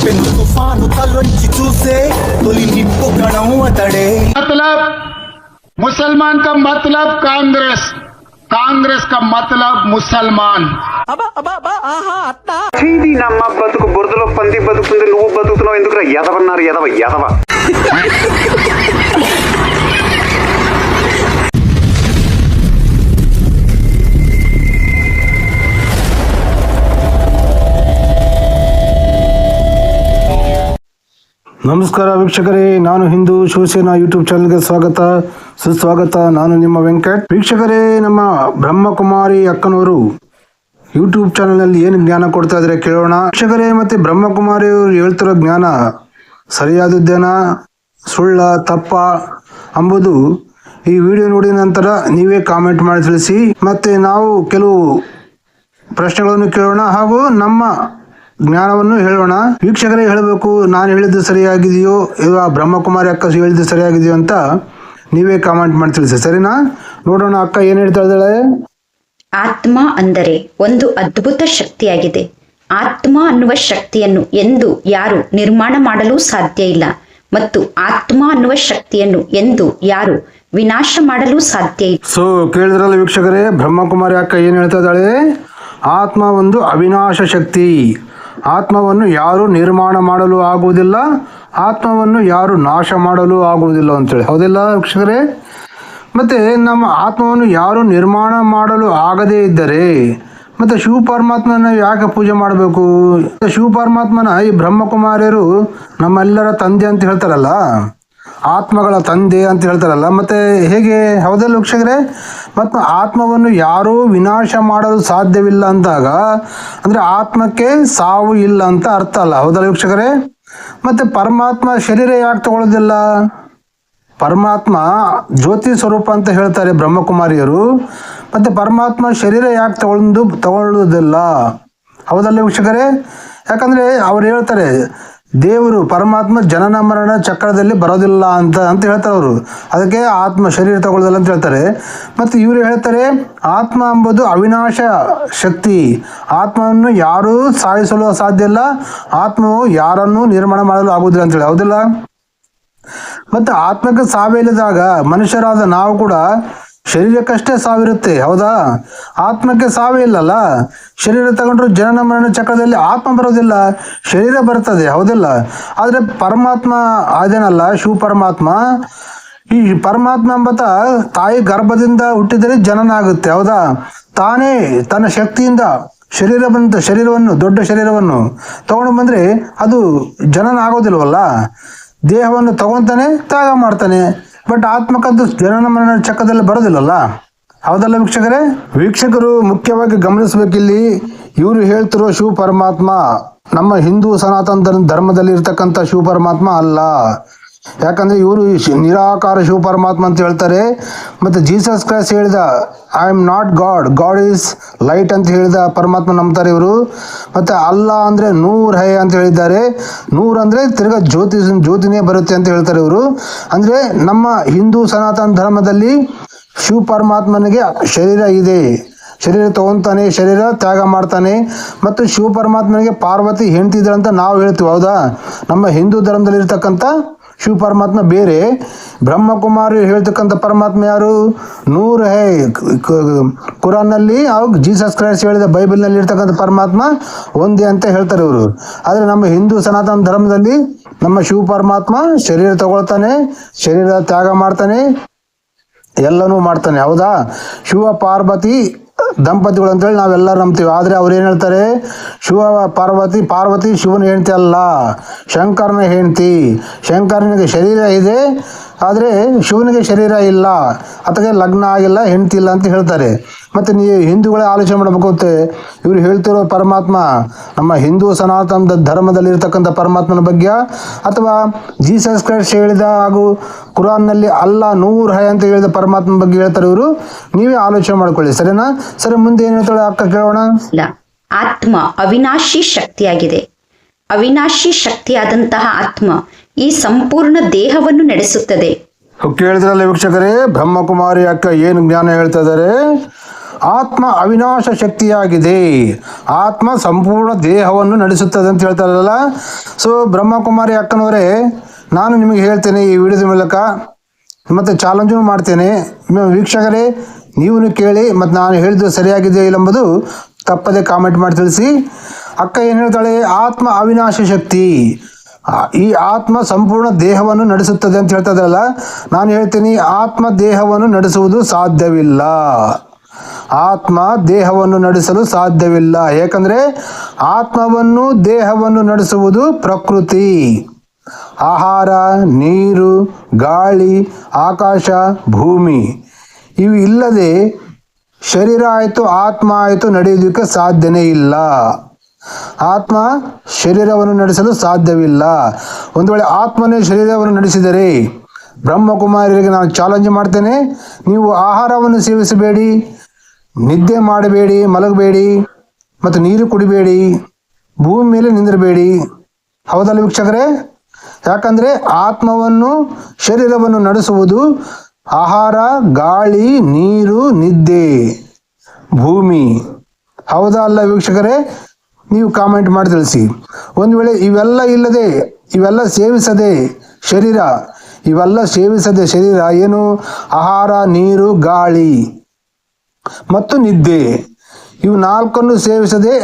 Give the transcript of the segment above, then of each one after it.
పెను తుఫాను తలొంచి చూసే తొలి నిప్పు కణం అతడే. मतलब मुसलमान का मतलब कांग्रेस, कांग्रेस का मतलब मुसलमान. చీది నమ్మ బతుకు బురదలో పంది బతుకుతుంది, నువ్వు బతుకుతున్నావు ఎందుకురా ఎదవన్నారు ఎదవ ఎదవ. ನಮಸ್ಕಾರ ವೀಕ್ಷಕರೇ, ನಾನು ಹಿಂದೂ ಶಿವಸೇನಾ ಯೂಟ್ಯೂಬ್ ಚಾನಲ್ಗೆ ಸ್ವಾಗತ ಸುಸ್ವಾಗತ. ನಾನು ನಿಮ್ಮ ವೆಂಕಟ್. ವೀಕ್ಷಕರೇ, ನಮ್ಮ ಬ್ರಹ್ಮಕುಮಾರಿ ಅಕ್ಕನವರು ಯೂಟ್ಯೂಬ್ ಚಾನಲ್ನಲ್ಲಿ ಏನು ಜ್ಞಾನ ಕೊಡ್ತಾ ಇದ್ರೆ ಕೇಳೋಣ. ವೀಕ್ಷಕರೇ, ಮತ್ತೆ ಬ್ರಹ್ಮಕುಮಾರಿ ಅವರು ಹೇಳ್ತಿರೋ ಜ್ಞಾನ ಸರಿಯಾದದ್ದೇನ ಸುಳ್ಳ ತಪ್ಪ ಎಂಬುದು ಈ ವಿಡಿಯೋ ನೋಡಿದ ನಂತರ ನೀವೇ ಕಾಮೆಂಟ್ ಮಾಡಿ ತಿಳಿಸಿ. ಮತ್ತೆ ನಾವು ಕೆಲವು ಪ್ರಶ್ನೆಗಳನ್ನು ಕೇಳೋಣ ಹಾಗೂ ನಮ್ಮ ಜ್ಞಾನವನ್ನು ಹೇಳೋಣ. ವೀಕ್ಷಕರೇ ಹೇಳಬೇಕು, ನಾನು ಹೇಳಿದ್ದು ಸರಿಯಾಗಿದೆಯೋ ಇಲ್ಲ ಬ್ರಹ್ಮಕುಮಾರಿ ಅಕ್ಕ ಹೇಳಿದ್ದು ಸರಿಯಾಗಿದೆಯೋ ಅಂತ ನೀವೇ ಕಾಮೆಂಟ್ ಮಾಡಿ ತಿಳಿಸಿ. ಸರಿನಾ? ನೋಡೋಣ ಅಕ್ಕ ಏನ್ ಹೇಳ್ತಾ ಇದ್ದಾಳೆ. ಆತ್ಮ ಅಂದರೆ ಒಂದು ಅದ್ಭುತ ಶಕ್ತಿಯಾಗಿದೆ. ಆತ್ಮ ಅನ್ನುವ ಶಕ್ತಿಯನ್ನು ಎಂದು ಯಾರು ನಿರ್ಮಾಣ ಮಾಡಲು ಸಾಧ್ಯ ಇಲ್ಲ ಮತ್ತು ಆತ್ಮ ಅನ್ನುವ ಶಕ್ತಿಯನ್ನು ಎಂದು ಯಾರು ವಿನಾಶ ಮಾಡಲು ಸಾಧ್ಯ ಇಲ್ಲ. ಸೊ ಕೇಳಿದ್ರಲ್ಲ ವೀಕ್ಷಕರೇ, ಬ್ರಹ್ಮಕುಮಾರಿ ಅಕ್ಕ ಏನ್ ಹೇಳ್ತಾ ಇದ್ದಾಳೆ. ಆತ್ಮ ಒಂದು ಅವಿನಾಶ ಶಕ್ತಿ. ಆತ್ಮವನ್ನು ಯಾರು ನಿರ್ಮಾಣ ಮಾಡಲು ಆಗುವುದಿಲ್ಲ, ಆತ್ಮವನ್ನು ಯಾರು ನಾಶ ಮಾಡಲು ಆಗುವುದಿಲ್ಲ ಅಂತೇಳಿ. ಹೌದಿಲ್ಲ ವೀಕ್ಷಕರೇ? ಮತ್ತೆ ನಮ್ಮ ಆತ್ಮವನ್ನು ಯಾರು ನಿರ್ಮಾಣ ಮಾಡಲು ಆಗದೇ ಇದ್ದರೆ ಮತ್ತೆ ಶಿವ ಪರಮಾತ್ಮನ ಯಾಕೆ ಪೂಜೆ ಮಾಡಬೇಕು? ಶಿವ ಪರಮಾತ್ಮನ ಈ ಬ್ರಹ್ಮಕುಮಾರಿಯರು ನಮ್ಮೆಲ್ಲರ ತಂದೆ ಅಂತ ಹೇಳ್ತಾರಲ್ಲ, ಆತ್ಮಗಳ ತಂದೆ ಅಂತ ಹೇಳ್ತಾರಲ್ಲ, ಮತ್ತೆ ಹೇಗೆ? ಹೌದಲ್ಲ ವೀಕ್ಷಕರೇ? ಮತ್ತು ಆತ್ಮವನ್ನು ಯಾರೂ ವಿನಾಶ ಮಾಡಲು ಸಾಧ್ಯವಿಲ್ಲ ಅಂದಾಗ ಅಂದರೆ ಆತ್ಮಕ್ಕೆ ಸಾವು ಇಲ್ಲ ಅಂತ ಅರ್ಥ ಅಲ್ಲ. ಹೌದಲ್ಲ ವೀಕ್ಷಕರೇ? ಮತ್ತೆ ಪರಮಾತ್ಮ ಶರೀರ ಯಾಕೆ ತಗೊಳ್ಳೋದಿಲ್ಲ? ಪರಮಾತ್ಮ ಜ್ಯೋತಿ ಸ್ವರೂಪ ಅಂತ ಹೇಳ್ತಾರೆ ಬ್ರಹ್ಮಕುಮಾರಿಯರು. ಮತ್ತೆ ಪರಮಾತ್ಮ ಶರೀರ ಯಾಕೆ ತಗೊಳ್ಳೋದಿಲ್ಲ? ಹೌದಲ್ಲ ವೀಕ್ಷಕರೇ? ಯಾಕಂದರೆ ಅವ್ರು ಹೇಳ್ತಾರೆ ದೇವರು ಪರಮಾತ್ಮ ಜನನ ಮರಣ ಚಕ್ರದಲ್ಲಿ ಬರೋದಿಲ್ಲ ಅಂತ ಹೇಳ್ತಾರೆ ಅವರು. ಅದಕ್ಕೆ ಆತ್ಮ ಶರೀರ ತಗೊಳ್ಳೋದಿಲ್ಲ ಅಂತ ಹೇಳ್ತಾರೆ. ಮತ್ತು ಇವರು ಹೇಳ್ತಾರೆ ಆತ್ಮ ಎಂಬುದು ಅವಿನಾಶ ಶಕ್ತಿ. ಆತ್ಮವನ್ನು ಯಾರೂ ಸಾಯಿಸಲು ಸಾಧ್ಯ ಇಲ್ಲ, ಆತ್ಮವು ಯಾರನ್ನೂ ನಿರ್ಮಾಣ ಮಾಡಲು ಆಗುವುದಿಲ್ಲ ಅಂತೇಳಿ. ಹೌದಿಲ್ಲ? ಮತ್ತು ಆತ್ಮಕ್ಕೆ ಸಾವೇ ಇಲ್ಲದಾಗ ಮನುಷ್ಯರಾದ ನಾವು ಕೂಡ ಶರೀರಕ್ಕಷ್ಟೇ ಸಾವಿರುತ್ತೆ. ಹೌದಾ? ಆತ್ಮಕ್ಕೆ ಸಾವೇ ಇಲ್ಲಲ್ಲ. ಶರೀರ ತಗೊಂಡ್ರು ಜನನ ಮರಣ ಚಕ್ರದಲ್ಲಿ ಆತ್ಮ ಬರೋದಿಲ್ಲ, ಶರೀರ ಬರ್ತದೆ. ಹೌದಿಲ್ಲ? ಆದರೆ ಪರಮಾತ್ಮ ಅದೇನಲ್ಲ, ಶಿವ ಪರಮಾತ್ಮ, ಈ ಪರಮಾತ್ಮ ಎಂಬತ್ತ ತಾಯಿ ಗರ್ಭದಿಂದ ಹುಟ್ಟಿದರೆ ಜನನ ಆಗುತ್ತೆ. ಹೌದಾ? ತಾನೇ ತನ್ನ ಶಕ್ತಿಯಿಂದ ಶರೀರವನ್ನು ದೊಡ್ಡ ಶರೀರವನ್ನು ತಗೊಂಡು ಬಂದರೆ ಅದು ಜನನ ಆಗೋದಿಲ್ವಲ್ಲ. ದೇಹವನ್ನು ತಗೊತಾನೆ ತ್ಯಾಗ ಮಾಡ್ತಾನೆ. ಬಟ್ ಆತ್ಮಕ್ಕಂತೂ ಜನನ ಮರಣ ಚಕ್ರದಲ್ಲಿ ಬರೋದಿಲ್ಲಲ್ಲ. ಹೌದಲ್ಲ ವೀಕ್ಷಕರೇ? ವೀಕ್ಷಕರು ಮುಖ್ಯವಾಗಿ ಗಮನಿಸಬೇಕಿಲ್ಲಿ, ಇವರು ಹೇಳ್ತಿರೋ ಶಿವ ಪರಮಾತ್ಮ ನಮ್ಮ ಹಿಂದೂ ಸನಾತನ ಧರ್ಮದಲ್ಲಿ ಇರ್ತಕ್ಕಂಥ ಶಿವ ಪರಮಾತ್ಮ ಅಲ್ಲ. ಯಾಕಂದ್ರೆ ಇವರು ನಿರಾಕಾರ ಶಿವ ಪರಮಾತ್ಮ ಅಂತ ಹೇಳ್ತಾರೆ. ಮತ್ತು ಜೀಸಸ್ ಕ್ರೈಸ್ಟ್ ಹೇಳಿದ I am not god, god is light ಅಂತ ಹೇಳಿದ ಪರಮಾತ್ಮ ನಂಬ್ತಾರೆ ಇವರು. ಮತ್ತು ಅಲ್ಲಾ ಅಂದರೆ ನೂರ್ ಹೈ ಅಂತ ಹೇಳಿದ್ದಾರೆ. ನೂರ್ ಅಂದರೆ ತಿರ್ಗಾ ಜ್ಯೋತಿನೇ ಬರುತ್ತೆ ಅಂತ ಹೇಳ್ತಾರೆ ಇವರು. ಅಂದರೆ ನಮ್ಮ ಹಿಂದೂ ಸನಾತನ ಧರ್ಮದಲ್ಲಿ ಶಿವ ಪರಮಾತ್ಮನಿಗೆ ಶರೀರ ಇದೆ, ಶರೀರ ತಗೊಂತಾನೆ, ಶರೀರ ತ್ಯಾಗ ಮಾಡ್ತಾನೆ. ಮತ್ತು ಶಿವ ಪರಮಾತ್ಮನಿಗೆ ಪಾರ್ವತಿ ಹೆಂಡ್ತಿದ್ದಾಳೆ ಅಂತ ನಾವು ಹೇಳ್ತೀವಿ. ಹೌದಾ? ನಮ್ಮ ಹಿಂದೂ ಧರ್ಮದಲ್ಲಿ ಇರ್ತಕ್ಕಂಥ ಶಿವ ಪರಮಾತ್ಮ ಬೇರೆ. ಬ್ರಹ್ಮಕುಮಾರಿ ಹೇಳ್ತಕ್ಕಂಥ ಪರಮಾತ್ಮ ಯಾರು? ನೂರ್ ಹೈ. ಕುರಾನ್ನಲ್ಲಿ ಅವಾಗ ಜೀಸಸ್ ಕ್ರೈಸ್ಟ್ ಹೇಳಿದ ಬೈಬಲ್ನಲ್ಲಿ ಇರ್ತಕ್ಕಂಥ ಪರಮಾತ್ಮ ಒಂದೇ ಅಂತ ಹೇಳ್ತಾರೆ ಇವರು. ಆದರೆ ನಮ್ಮ ಹಿಂದೂ ಸನಾತನ ಧರ್ಮದಲ್ಲಿ ನಮ್ಮ ಶಿವ ಪರಮಾತ್ಮ ಶರೀರ ತಗೊಳ್ತಾನೆ, ಶರೀರ ತ್ಯಾಗ ಮಾಡ್ತಾನೆ, ಎಲ್ಲನೂ ಮಾಡ್ತಾನೆ. ಹೌದಾ? ಶಿವ ಪಾರ್ವತಿ ದಂಪತಿಗಳು ಅಂತೇಳಿ ನಾವೆಲ್ಲರೂ ನಂಬ್ತೀವಿ. ಆದರೆ ಅವ್ರು ಏನು ಹೇಳ್ತಾರೆ? ಪಾರ್ವತಿ ಶಿವನ ಹೆಂಡತಿ ಅಲ್ಲ, ಶಂಕರನ ಹೆಂಡತಿ. ಶಂಕರನಿಗೆ ಶರೀರ ಇದೆ, ಆದರೆ ಶಿವನಿಗೆ ಶರೀರ ಇಲ್ಲ, ಅದಕ್ಕೆ ಲಗ್ನ ಆಗಿಲ್ಲ, ಹೆಂಡತಿ ಇಲ್ಲ ಅಂತ ಹೇಳ್ತಾರೆ. ಮತ್ತು ನೀವು ಹಿಂದೂಗಳೇ ಆಲೋಚನೆ ಮಾಡಬೇಕು ಅಂತ ಇವರು ಹೇಳ್ತಿರೋ ಪರಮಾತ್ಮ ನಮ್ಮ ಹಿಂದೂ ಸನಾತನ ಧರ್ಮದಲ್ಲಿ ಇರ್ತಕ್ಕಂಥ ಪರಮಾತ್ಮನ ಬಗ್ಗೆ, ಅಥವಾ ಜೀಸಸ್ ಕ್ರೈಸ್ಟ್ ಹೇಳಿದ ಹಾಗೂ ಕುರಾನ್ನಲ್ಲಿ ಅಲ್ಲಾ ನೂರ್ ಹೈ ಅಂತ ಹೇಳಿದ ಪರಮಾತ್ಮನ ಬಗ್ಗೆ ಹೇಳ್ತಾರೆ ಇವರು. ನೀವೇ ಆಲೋಚನೆ ಮಾಡ್ಕೊಳ್ಳಿ. ಸರಿನಾ? ಸರಿ, ಮುಂದೆ ಏನು ಹೇಳ್ತಾಳೆ ಅಕ್ಕ ಕೇಳೋಣ. ಆತ್ಮ ಅವಿನಾಶಿ ಶಕ್ತಿಯಾಗಿದೆ. ಅವಿನಾಶಿ ಶಕ್ತಿಯಾದಂತಹ ಆತ್ಮ ಈ ಸಂಪೂರ್ಣ ದೇಹವನ್ನು ನಡೆಸುತ್ತದೆ. ಕೇಳಿದ್ರಲ್ಲ ವೀಕ್ಷಕರೇ, ಬ್ರಹ್ಮಕುಮಾರಿ ಅಕ್ಕ ಏನು ಜ್ಞಾನ ಹೇಳ್ತಾ ಇದ್ದಾರೆ. ಆತ್ಮ ಅವಿನಾಶ ಶಕ್ತಿಯಾಗಿದೆ. ಆತ್ಮ ಸಂಪೂರ್ಣ ದೇಹವನ್ನು ನಡೆಸುತ್ತದೆ ಅಂತ ಹೇಳ್ತಾರಲ್ಲ. ಸೊ ಬ್ರಹ್ಮಕುಮಾರಿ ಅಕ್ಕನವರೇ, ನಾನು ನಿಮಗೆ ಹೇಳ್ತೇನೆ ಈ ವಿಡಿಯೋದ ಮೂಲಕ, ಮತ್ತು ಚಾಲೆಂಜು ಮಾಡ್ತೇನೆ. ವೀಕ್ಷಕರೇ, ನೀವು ಕೇಳಿ ಮತ್ತು ನಾನು ಹೇಳಿದ್ದು ಸರಿಯಾಗಿದೆ ಇಲ್ಲ ಎಂಬುದು ತಪ್ಪದೆ ಕಾಮೆಂಟ್ ಮಾಡಿ ತಿಳಿಸಿ. ಅಕ್ಕ ಏನು ಹೇಳ್ತಾಳೆ? ಆತ್ಮ ಅವಿನಾಶ ಶಕ್ತಿ, ಈ ಆತ್ಮ ಸಂಪೂರ್ಣ ದೇಹವನ್ನು ನಡೆಸುತ್ತದೆ ಅಂತ ಹೇಳ್ತಾ ಇದ್ರಲ್ಲ. ನಾನು ಹೇಳ್ತೀನಿ, ಆತ್ಮ ದೇಹವನ್ನು ನಡೆಸುವುದು ಸಾಧ್ಯವಿಲ್ಲ. ಆತ್ಮ ದೇಹವನ್ನು ನಡೆಸಲು ಸಾಧ್ಯವಿಲ್ಲ. ಯಾಕಂದರೆ ಆತ್ಮವನ್ನು ದೇಹವನ್ನು ನಡೆಸುವುದು ಪ್ರಕೃತಿ. ಆಹಾರ, ನೀರು, ಗಾಳಿ, ಆಕಾಶ, ಭೂಮಿ ಇವು ಇಲ್ಲದೆ ಶರೀರ ಆಯಿತು ಆತ್ಮ ಆಯಿತು ನಡೆಯೋದಕ್ಕೆ ಸಾಧ್ಯನೇ ಇಲ್ಲ. ಆತ್ಮ ಶರೀರವನ್ನು ನಡೆಸಲು ಸಾಧ್ಯವಿಲ್ಲ. ಒಂದು ವೇಳೆ ಆತ್ಮನೇ ಶರೀರವನ್ನು ನಡೆಸಿದರೆ, ಬ್ರಹ್ಮಕುಮಾರಿಯರಿಗೆ ನಾನು ಚಾಲೆಂಜ್ ಮಾಡ್ತೇನೆ, ನೀವು ಆಹಾರವನ್ನು ಸೇವಿಸಬೇಡಿ, ನಿದ್ದೆ ಮಾಡಬೇಡಿ, ಮಲಗಬೇಡಿ, ಮತ್ತು ನೀರು ಕುಡಿಬೇಡಿ, ಭೂಮಿ ಮೇಲೆ ನಿಂದಿರಬೇಡಿ. ಹೌದಲ್ಲ ವೀಕ್ಷಕರೇ? ಯಾಕಂದರೆ ಆತ್ಮವನ್ನು ಶರೀರವನ್ನು ನಡೆಸುವುದು ಆಹಾರ, ಗಾಳಿ, ನೀರು, ನಿದ್ದೆ, ಭೂಮಿ. ಹೌದಾ ಅಲ್ಲ ವೀಕ್ಷಕರೇ? ನೀವು ಕಾಮೆಂಟ್ ಮಾಡಿ ತಿಳಿಸಿ. ಒಂದು ವೇಳೆ ಇವೆಲ್ಲ ಸೇವಿಸದೆ ಶರೀರ ಏನು? ಆಹಾರ, ನೀರು, ಗಾಳಿ ಮತ್ತು ನಿದ್ದೆ ಇವು ನಾಲ್ಕನ್ನು ಸೇವಿಸದೆ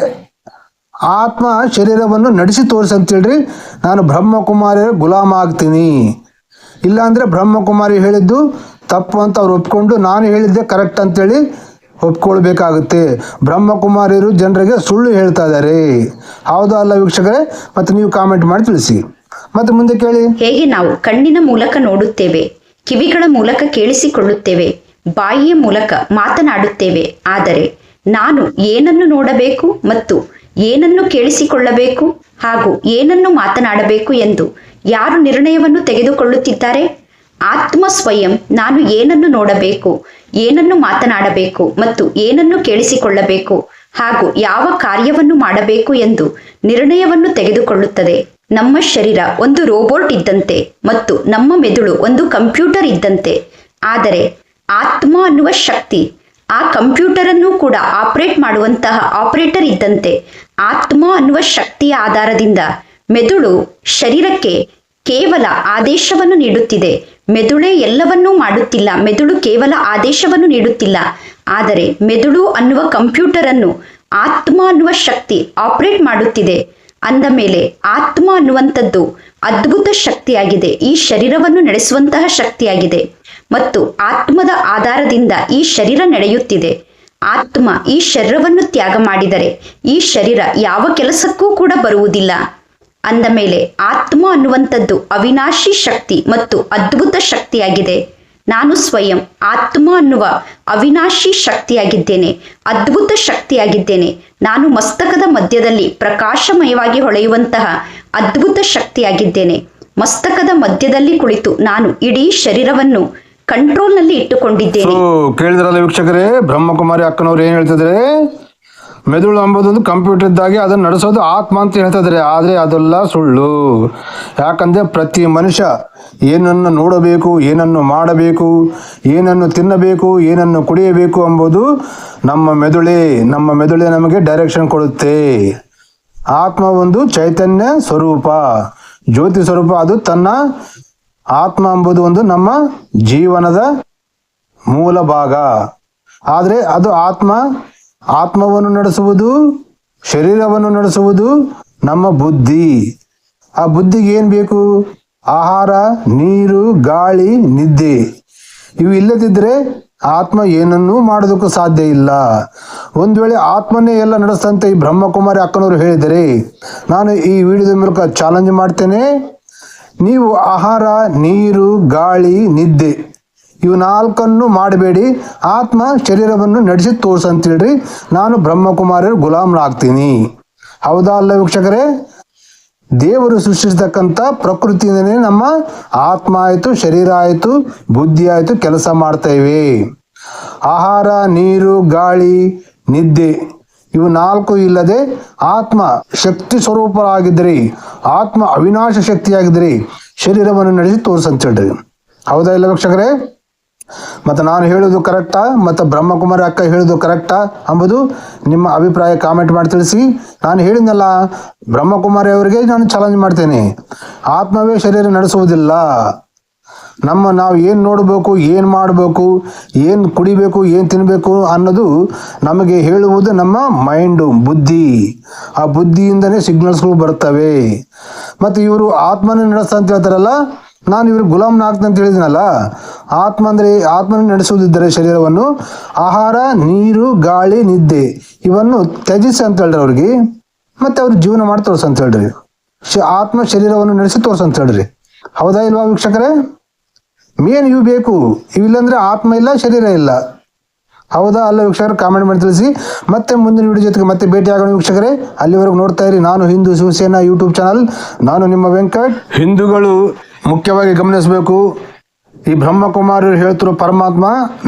ಆತ್ಮ ಶರೀರವನ್ನು ನಡೆಸಿ ತೋರಿಸಂತೇಳ್ರಿ, ನಾನು ಬ್ರಹ್ಮಕುಮಾರಿಯರ ಗುಲಾಮ ಆಗ್ತೀನಿ. ಇಲ್ಲಾಂದರೆ ಬ್ರಹ್ಮಕುಮಾರಿ ಹೇಳಿದ್ದು ತಪ್ಪು ಅಂತ ಅವ್ರು ಒಪ್ಕೊಂಡು ನಾನು ಹೇಳಿದ್ದೆ ಕರೆಕ್ಟ್ ಅಂತೇಳಿ ಒಪ್ಕೊಳ್ಬೇಕಾಗುತ್ತೆ. ಬ್ರಹ್ಮಕುಮಾರಿಯರು ಜನರಿಗೆ ಸುಳ್ಳು ಹೇಳ್ತಾ ಇದ್ದಾರೆ. ಹೌದಾ ಅಲ್ಲ ವೀಕ್ಷಕರೇ? ಮತ್ತು ನೀವು ಕಾಮೆಂಟ್ ಮಾಡಿ ತಿಳಿಸಿ. ಮತ್ತು ಮುಂದೆ ಕೇಳಿ. ಹೇಗೆ ನಾವು ಕಣ್ಣಿನ ಮೂಲಕ ನೋಡುತ್ತೇವೆ, ಕಿವಿಗಳ ಮೂಲಕ ಕೇಳಿಸಿಕೊಳ್ಳುತ್ತೇವೆ, ಬಾಯಿಯ ಮೂಲಕ ಮಾತನಾಡುತ್ತೇವೆ. ಆದರೆ ನಾನು ಏನನ್ನು ನೋಡಬೇಕು ಮತ್ತು ಏನನ್ನು ಕೇಳಿಸಿಕೊಳ್ಳಬೇಕು ಹಾಗೂ ಏನನ್ನು ಮಾತನಾಡಬೇಕು ಎಂದು ಯಾರು ನಿರ್ಣಯವನ್ನು ತೆಗೆದುಕೊಳ್ಳುತ್ತಿದ್ದಾರೆ? ಆತ್ಮ ಸ್ವಯಂ ನಾನು ಏನನ್ನು ನೋಡಬೇಕು, ಏನನ್ನು ಮಾತನಾಡಬೇಕು ಮತ್ತು ಏನನ್ನು ಕೇಳಿಸಿಕೊಳ್ಳಬೇಕು ಹಾಗೂ ಯಾವ ಕಾರ್ಯವನ್ನು ಮಾಡಬೇಕು ಎಂದು ನಿರ್ಣಯವನ್ನು ತೆಗೆದುಕೊಳ್ಳುತ್ತದೆ. ನಮ್ಮ ಶರೀರ ಒಂದು ರೋಬೋಟ್ ಇದ್ದಂತೆ ಮತ್ತು ನಮ್ಮ ಮೆದುಳು ಒಂದು ಕಂಪ್ಯೂಟರ್ ಇದ್ದಂತೆ. ಆದರೆ ಆತ್ಮ ಅನ್ನುವ ಶಕ್ತಿ ಆ ಕಂಪ್ಯೂಟರನ್ನು ಕೂಡ ಆಪರೇಟ್ ಮಾಡುವಂತಹ ಆಪರೇಟರ್ ಇದ್ದಂತೆ. ಆತ್ಮ ಅನ್ನುವ ಶಕ್ತಿಯ ಆಧಾರದಿಂದ ಮೆದುಳು ಶರೀರಕ್ಕೆ ಕೇವಲ ಆದೇಶವನ್ನು ನೀಡುತ್ತಿದೆ. ಮೆದುಳೇ ಎಲ್ಲವನ್ನೂ ಮಾಡುತ್ತಿಲ್ಲ, ಮೆದುಳು ಕೇವಲ ಆದೇಶವನ್ನು ನೀಡುತ್ತಿಲ್ಲ. ಆದರೆ ಮೆದುಳು ಅನ್ನುವ ಕಂಪ್ಯೂಟರನ್ನು ಆತ್ಮ ಅನ್ನುವ ಶಕ್ತಿ ಆಪರೇಟ್ ಮಾಡುತ್ತಿದೆ. ಅಂದ ಮೇಲೆ ಆತ್ಮ ಅನ್ನುವಂಥದ್ದು ಅದ್ಭುತ ಶಕ್ತಿಯಾಗಿದೆ, ಈ ಶರೀರವನ್ನು ನಡೆಸುವಂತಹ ಶಕ್ತಿಯಾಗಿದೆ ಮತ್ತು ಆತ್ಮದ ಆಧಾರದಿಂದ ಈ ಶರೀರ ನಡೆಯುತ್ತಿದೆ. ಆತ್ಮ ಈ ಶರೀರವನ್ನು ತ್ಯಾಗ ಮಾಡಿದರೆ ಈ ಶರೀರ ಯಾವ ಕೆಲಸಕ್ಕೂ ಕೂಡ ಬರುವುದಿಲ್ಲ. ಅಂದ ಮೇಲೆ ಆತ್ಮ ಅನ್ನುವಂಥದ್ದು ಅವಿನಾಶಿ ಶಕ್ತಿ ಮತ್ತು ಅದ್ಭುತ ಶಕ್ತಿಯಾಗಿದೆ. ನಾನು ಸ್ವಯಂ ಆತ್ಮ ಅನ್ನುವ ಅವಿನಾಶಿ ಶಕ್ತಿಯಾಗಿದ್ದೇನೆ, ಅದ್ಭುತ ಶಕ್ತಿಯಾಗಿದ್ದೇನೆ. ನಾನು ಮಸ್ತಕದ ಮಧ್ಯದಲ್ಲಿ ಪ್ರಕಾಶಮಯವಾಗಿ ಹೊಳೆಯುವಂತಹ ಅದ್ಭುತ ಶಕ್ತಿಯಾಗಿದ್ದೇನೆ. ಮಸ್ತಕದ ಮಧ್ಯದಲ್ಲಿ ಕುಳಿತು ನಾನು ಇಡೀ ಶರೀರವನ್ನು ಕಂಟ್ರೋಲ್ನಲ್ಲಿ ಇಟ್ಟುಕೊಂಡಿದ್ದೇನೆ. ಕೇಳಿದ್ರಲ್ಲ ವೀಕ್ಷಕರೇ, ಬ್ರಹ್ಮಕುಮಾರಿ ಅಕ್ಕನವ್ರು ಏನು ಹೇಳ್ತಿದ್ರೆ, ಮೆದುಳು ಎಂಬುದೊಂದು ಕಂಪ್ಯೂಟರ್ ಇದ್ದಾಗೆ ಅದನ್ನು ನಡೆಸೋದು ಆತ್ಮ ಅಂತ ಹೇಳ್ತಾ ಇದ್ದಾರೆ. ಆದರೆ ಅದೆಲ್ಲ ಸುಳ್ಳು. ಯಾಕಂದರೆ ಪ್ರತಿ ಮನುಷ್ಯ ಏನನ್ನು ನೋಡಬೇಕು, ಏನನ್ನು ಮಾಡಬೇಕು, ಏನನ್ನು ತಿನ್ನಬೇಕು, ಏನನ್ನು ಕುಡಿಯಬೇಕು ಎಂಬುದು ನಮ್ಮ ಮೆದುಳೇ ನಮಗೆ ಡೈರೆಕ್ಷನ್ ಕೊಡುತ್ತೆ. ಆತ್ಮ ಒಂದು ಚೈತನ್ಯ ಸ್ವರೂಪ, ಜ್ಯೋತಿ ಸ್ವರೂಪ. ಅದು ತನ್ನ ಆತ್ಮ ಎಂಬುದು ಒಂದು ನಮ್ಮ ಜೀವನದ ಮೂಲ ಭಾಗ. ಆದರೆ ಅದು ಆತ್ಮವನ್ನು ನಡೆಸುವುದು, ಶರೀರವನ್ನು ನಡೆಸುವುದು ನಮ್ಮ ಬುದ್ಧಿ. ಆ ಬುದ್ಧಿಗೆ ಏನು ಬೇಕು? ಆಹಾರ, ನೀರು, ಗಾಳಿ, ನಿದ್ದೆ ಇವು ಇಲ್ಲದಿದ್ದರೆ ಆತ್ಮ ಏನನ್ನೂ ಮಾಡೋದಕ್ಕೂ ಸಾಧ್ಯ ಇಲ್ಲ. ಒಂದು ವೇಳೆ ಆತ್ಮನೇ ಎಲ್ಲ ನಡೆಸ್ತಂತೆ ಈ ಬ್ರಹ್ಮಕುಮಾರಿ ಅಕ್ಕನವರು ಹೇಳಿದರೆ, ನಾನು ಈ ವಿಡಿಯೋದ ಮೂಲಕ ಚಾಲೆಂಜ್ ಮಾಡ್ತೇನೆ, ನೀವು ಆಹಾರ, ನೀರು, ಗಾಳಿ, ನಿದ್ದೆ ಇವು ನಾಲ್ಕನ್ನು ಮಾಡಬೇಡಿ, ಆತ್ಮ ಶರೀರವನ್ನು ನಡೆಸಿ ತೋರಿಸಂತೇಳ್ರಿ, ನಾನು ಬ್ರಹ್ಮಕುಮಾರಿಯರು ಗುಲಾಮರಾಗ್ತೀನಿ. ಹೌದಾ ಅಲ್ಲ ವೀಕ್ಷಕರೇ? ದೇವರು ಸೃಷ್ಟಿಸ್ತಕ್ಕಂಥ ಪ್ರಕೃತಿಯಿಂದನೇ ನಮ್ಮ ಆತ್ಮ ಆಯಿತು, ಶರೀರ ಆಯಿತು, ಬುದ್ಧಿ ಆಯಿತು ಕೆಲಸ ಮಾಡ್ತಾ ಇವೆ. ಆಹಾರ, ನೀರು, ಗಾಳಿ, ನಿದ್ದೆ ಇವು ನಾಲ್ಕು ಇಲ್ಲದೆ ಆತ್ಮ ಶಕ್ತಿ ಸ್ವರೂಪರಾಗಿದ್ದರೆ, ಆತ್ಮ ಅವಿನಾಶ ಶಕ್ತಿಯಾಗಿದ್ದರೆ ಶರೀರವನ್ನು ನಡೆಸಿ ತೋರಿಸಂತೇಳ್ರಿ. ಹೌದಾ ಇಲ್ಲ ವೀಕ್ಷಕರೇ? ಮತ್ತು ನಾನು ಹೇಳೋದು ಕರೆಕ್ಟಾ ಮತ್ತು ಬ್ರಹ್ಮಕುಮಾರಿ ಅಕ್ಕ ಹೇಳೋದು ಕರೆಕ್ಟಾ ಎಂಬುದು ನಿಮ್ಮ ಅಭಿಪ್ರಾಯ ಕಾಮೆಂಟ್ ಮಾಡಿ ತಿಳಿಸಿ. ನಾನು ಹೇಳಿದ್ನಲ್ಲ, ಬ್ರಹ್ಮಕುಮಾರಿ ಅವರಿಗೆ ನಾನು ಚಾಲೆಂಜ್ ಮಾಡ್ತೇನೆ. ಆತ್ಮವೇ ಶರೀರ ನಡೆಸುವುದಿಲ್ಲ. ನಾವು ಏನು ನೋಡಬೇಕು, ಏನು ಮಾಡಬೇಕು, ಏನು ಕುಡಿಬೇಕು, ಏನು ತಿನ್ನಬೇಕು ಅನ್ನೋದು ನಮಗೆ ಹೇಳುವುದು ನಮ್ಮ ಮೈಂಡು, ಬುದ್ಧಿ. ಆ ಬುದ್ಧಿಯಿಂದನೇ ಸಿಗ್ನಲ್ಸ್ಗಳು ಬರ್ತವೆ. ಮತ್ತು ಇವರು ಆತ್ಮನೇ ನಡೆಸ್ತಾ ಅಂತ ಹೇಳ್ತಾರಲ್ಲ, ನಾನು ಇವ್ರಿಗೆ ಗುಲಾಮ್ನ ಆಗ್ತಂತ ಅಂತ ಹೇಳಿದ್ನಲ್ಲ. ಆತ್ಮನೇ ನಡೆಸುವುದಿದ್ದರೆ ಶರೀರವನ್ನು ಆಹಾರ, ನೀರು, ಗಾಳಿ, ನಿದ್ದೆ ಇವನ್ನು ತ್ಯಜಿಸಿ ಅಂತ ಹೇಳ್ರಿ ಅವ್ರಿಗೆ. ಮತ್ತೆ ಅವ್ರ ಜೀವನ ಮಾಡಿ ತೋರ್ಸ ಅಂತ ಹೇಳ್ರಿ. ಆತ್ಮ ಶರೀರವನ್ನು ನಡೆಸಿ ತೋರ್ಸ ಅಂತ ಹೇಳ್ರಿ. ಹೌದಾ ಇಲ್ವಾ ವೀಕ್ಷಕರೇ? ಮೇನ್ ಇವು ಬೇಕು. ಇವಿಲ್ಲಂದ್ರೆ ಆತ್ಮ ಇಲ್ಲ, ಶರೀರ ಇಲ್ಲ. ಹೌದಾ ಅಲ್ಲ ವೀಕ್ಷಕರೇ? ಕಾಮೆಂಟ್ ಮಾಡಿ ತಿಳಿಸಿ. ಮತ್ತೆ ಮುಂದಿನ ವಿಡಿಯೋ ಜೊತೆಗೆ ಮತ್ತೆ ಭೇಟಿ ಆಗೋಣ ವೀಕ್ಷಕರೇ. ಅಲ್ಲಿವರೆಗೂ ನೋಡ್ತಾ ಇರಿ ನಾನು ಹಿಂದೂ ಶಿವಸೇನಾ ಯೂಟ್ಯೂಬ್ ಚಾನಲ್. ನಾನು ನಿಮ್ಮ ವೆಂಕಟ್. ಹಿಂದೂಗಳು ಮುಖ್ಯವಾಗಿ ಗಮನಿಸಬೇಕು, ಈ ಬ್ರಹ್ಮಕುಮಾರಿಯರು ಹೇಳ್ತಿರೋ ಪರಮಾತ್ಮ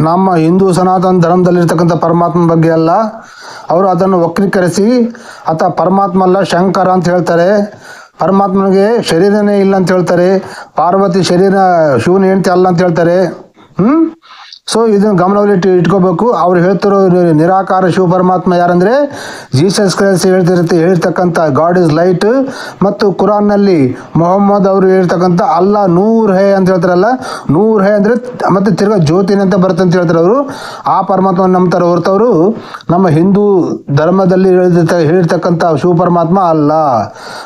ನಮ್ಮ ಹಿಂದೂ ಸನಾತನ ಧರ್ಮದಲ್ಲಿರ್ತಕ್ಕಂಥ ಪರಮಾತ್ಮನ ಬಗ್ಗೆ ಅಲ್ಲ. ಅವರು ಅದನ್ನು ವಕ್ರೀಕರಿಸಿ ಆತ ಪರಮಾತ್ಮ ಅಲ್ಲ, ಶಂಕರ ಅಂತ ಹೇಳ್ತಾರೆ. ಪರಮಾತ್ಮನಿಗೆ ಶರೀರನೇ ಇಲ್ಲ ಅಂತ ಹೇಳ್ತಾರೆ. ಪಾರ್ವತಿ ಶರೀರ ಶಿವನ ಹೆಂಡತಿ ಅಲ್ಲ ಅಂತ ಹೇಳ್ತಾರೆ. ಸೊ ಇದನ್ನು ಗಮನದಲ್ಲಿ ಇಟ್ಕೋಬೇಕು. ಅವ್ರು ಹೇಳ್ತಿರೋ ನಿರಾಕಾರ ಶಿವ ಪರಮಾತ್ಮ ಯಾರಂದ್ರೆ ಜೀಸಸ್ ಕ್ರೈಸ್ಟ್ ಹೇಳ್ತಕ್ಕಂಥ ಗಾಡ್ ಇಸ್ ಲೈಟ್. ಮತ್ತು ಕುರಾನ್ನಲ್ಲಿ ಮೊಹಮ್ಮದ್ ಅವರು ಹೇಳ್ತಕ್ಕಂಥ ಅಲ್ಲಾ ನೂರ್ ಹೇ ಅಂತ ಹೇಳ್ತಾರಲ್ಲ, ನೂರ್ ಹೇ ಅಂದರೆ ಮತ್ತೆ ತಿರ್ಗಾ ಜ್ಯೋತಿನ ಅಂತ ಬರುತ್ತೆ ಅಂತ ಹೇಳ್ತಾರೆ ಅವರು. ಆ ಪರಮಾತ್ಮನ ನಂಬ್ತಾರೆ ಹೊರತವರು ನಮ್ಮ ಹಿಂದೂ ಧರ್ಮದಲ್ಲಿ ಹೇಳಿರ್ತಕ್ಕಂಥ ಶಿವ ಪರಮಾತ್ಮ ಅಲ್ಲ.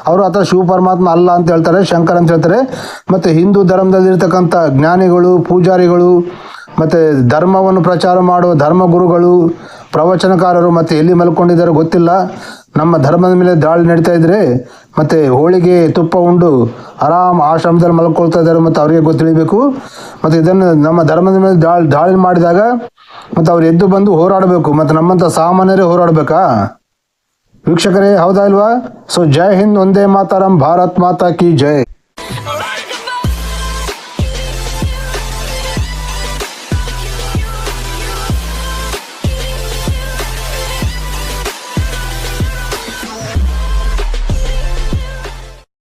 ಅವರು ಆತ ಶಿವ ಪರಮಾತ್ಮ ಅಲ್ಲ ಅಂತ ಹೇಳ್ತಾರೆ, ಶಂಕರ್ ಅಂತ ಹೇಳ್ತಾರೆ. ಮತ್ತು ಹಿಂದೂ ಧರ್ಮದಲ್ಲಿರ್ತಕ್ಕಂಥ ಜ್ಞಾನಿಗಳು, ಪೂಜಾರಿಗಳು, ಮತ್ತು ಧರ್ಮವನ್ನು ಪ್ರಚಾರ ಮಾಡುವ ಧರ್ಮಗುರುಗಳು, ಪ್ರವಚನಕಾರರು ಮತ್ತು ಎಲ್ಲಿ ಮಲ್ಕೊಂಡಿದ್ದಾರೆ ಗೊತ್ತಿಲ್ಲ, ನಮ್ಮ ಧರ್ಮದ ಮೇಲೆ ದಾಳಿ ನಡೀತಾ ಇದ್ರೆ ಮತ್ತು ಹೋಳಿಗೆ ತುಪ್ಪ ಉಂಡು ಆರಾಮ್ ಆಶ್ರಮದಲ್ಲಿ ಮಲ್ಕೊಳ್ತಾ ಇದ್ದಾರೆ. ಮತ್ತು ಅವರಿಗೆ ಗೊತ್ತಿಳಿಬೇಕು. ಮತ್ತು ಇದನ್ನು ನಮ್ಮ ಧರ್ಮದ ಮೇಲೆ ದಾಳಿ ಮಾಡಿದಾಗ ಮತ್ತು ಅವ್ರು ಎದ್ದು ಬಂದು ಹೋರಾಡಬೇಕು. ಮತ್ತು ನಮ್ಮಂಥ ಸಾಮಾನ್ಯರೇ ಹೋರಾಡಬೇಕಾ ವೀಕ್ಷಕರೇ? ಹೌದಾ ಇಲ್ವಾ? ಸೊ ಜೈ ಹಿಂದ್, ಒಂದೇ ಮಾತರಂ, ಭಾರತ್ ಮಾತಾ ಕಿ ಜೈ.